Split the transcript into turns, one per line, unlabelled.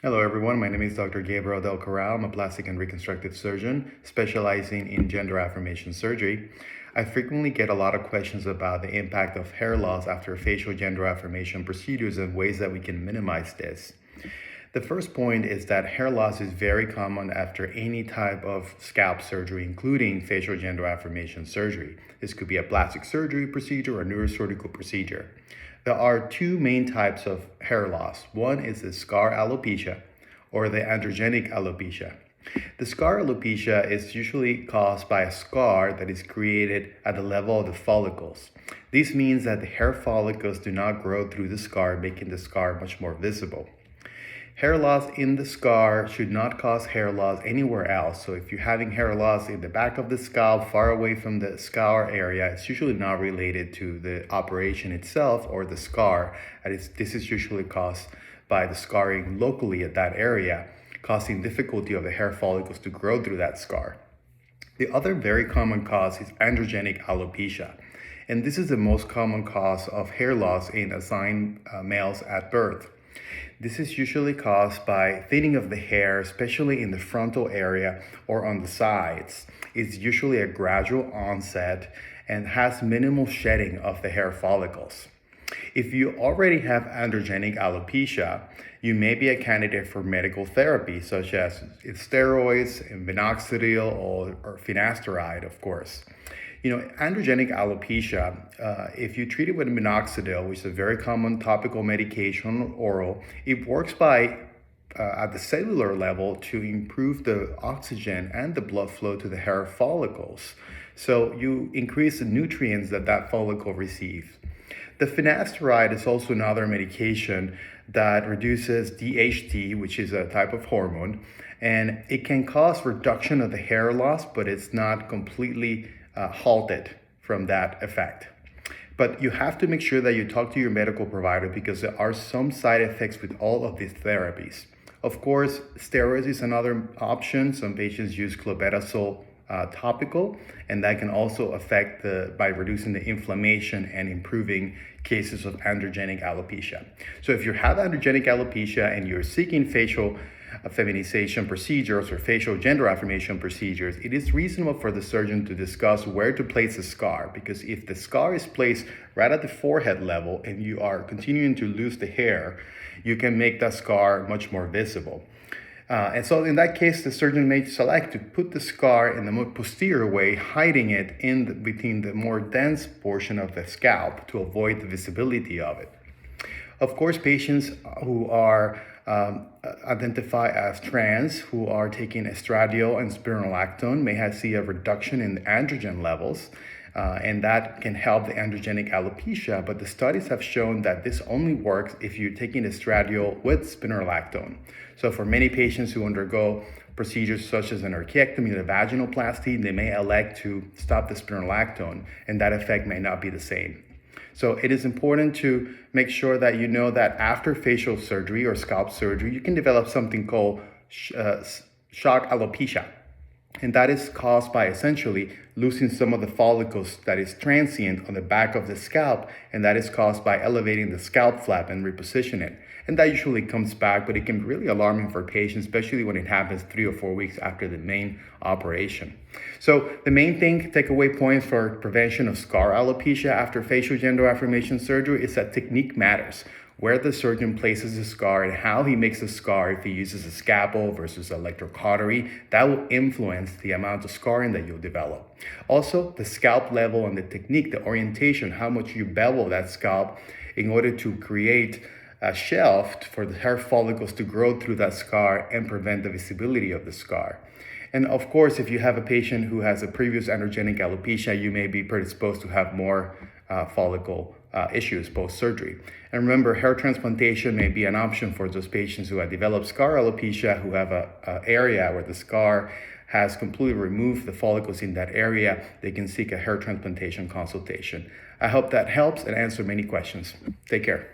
Hello everyone, my name is Dr. Gabriel del Corral. I'm a plastic and reconstructive surgeon specializing in gender affirmation surgery. I frequently get a lot of questions about the impact of hair loss after facial gender affirmation procedures and ways that we can minimize this. The first point is that hair loss is very common after any type of scalp surgery, including facial gender affirmation surgery. This could be a plastic surgery procedure or a neurosurgical procedure. There are two main types of hair loss. One is the scar alopecia or the androgenic alopecia. The scar alopecia is usually caused by a scar that is created at the level of the follicles. This means that the hair follicles do not grow through the scar, making the scar much more visible. Hair loss in the scar should not cause hair loss anywhere else. So if you're having hair loss in the back of the scalp, far away from the scar area, it's usually not related to the operation itself or the scar. This is usually caused by the scarring locally at that area, causing difficulty of the hair follicles to grow through that scar. The other very common cause is androgenic alopecia. And this is the most common cause of hair loss in assigned males at birth. This is usually caused by thinning of the hair, especially in the frontal area or on the sides. It's usually a gradual onset and has minimal shedding of the hair follicles. If you already have androgenic alopecia, you may be a candidate for medical therapy, such as steroids, and minoxidil, or finasteride, of course. Androgenic alopecia, if you treat it with minoxidil, which is a very common topical medication, oral, it works at the cellular level to improve the oxygen and the blood flow to the hair follicles. So you increase the nutrients that follicle receives. The finasteride is also another medication that reduces DHT, which is a type of hormone, and it can cause reduction of the hair loss, but it's not completely halted from that effect. But you have to make sure that you talk to your medical provider because there are some side effects with all of these therapies. Of course, steroids is another option. Some patients use clobetasol topical, and that can also affect by reducing the inflammation and improving cases of androgenic alopecia. So if you have androgenic alopecia and you're seeking facial feminization procedures or facial gender affirmation procedures, it is reasonable for the surgeon to discuss where to place the scar, because if the scar is placed right at the forehead level and you are continuing to lose the hair, you can make that scar much more visible. And so in that case, the surgeon may select to put the scar in the more posterior way, hiding it between the more dense portion of the scalp to avoid the visibility of it. Of course, patients who are identified as trans, who are taking estradiol and spironolactone, may see a reduction in androgen levels, and that can help the androgenic alopecia. But the studies have shown that this only works if you're taking estradiol with spironolactone. So for many patients who undergo procedures such as an orchiectomy or vaginoplasty, they may elect to stop the spironolactone, and that effect may not be the same. So it is important to make sure that you know that after facial surgery or scalp surgery, you can develop something called shock alopecia. And that is caused by essentially losing some of the follicles that is transient on the back of the scalp, and that is caused by elevating the scalp flap and reposition it. And that usually comes back, but it can be really alarming for patients, especially when it happens 3 or 4 weeks after the main operation. So the main takeaway points for prevention of scar alopecia after facial gender affirmation surgery is that technique matters. Where the surgeon places the scar and how he makes the scar, if he uses a scalpel versus electrocautery, that will influence the amount of scarring that you'll develop. Also, the scalp level and the technique, the orientation, how much you bevel that scalp in order to create a shelf for the hair follicles to grow through that scar and prevent the visibility of the scar. And of course, if you have a patient who has a previous androgenic alopecia, you may be predisposed to have more follicle issues post-surgery. And remember, hair transplantation may be an option for those patients who have developed scar alopecia, who have an area where the scar has completely removed the follicles in that area. They can seek a hair transplantation consultation. I hope that helps and answers many questions. Take care.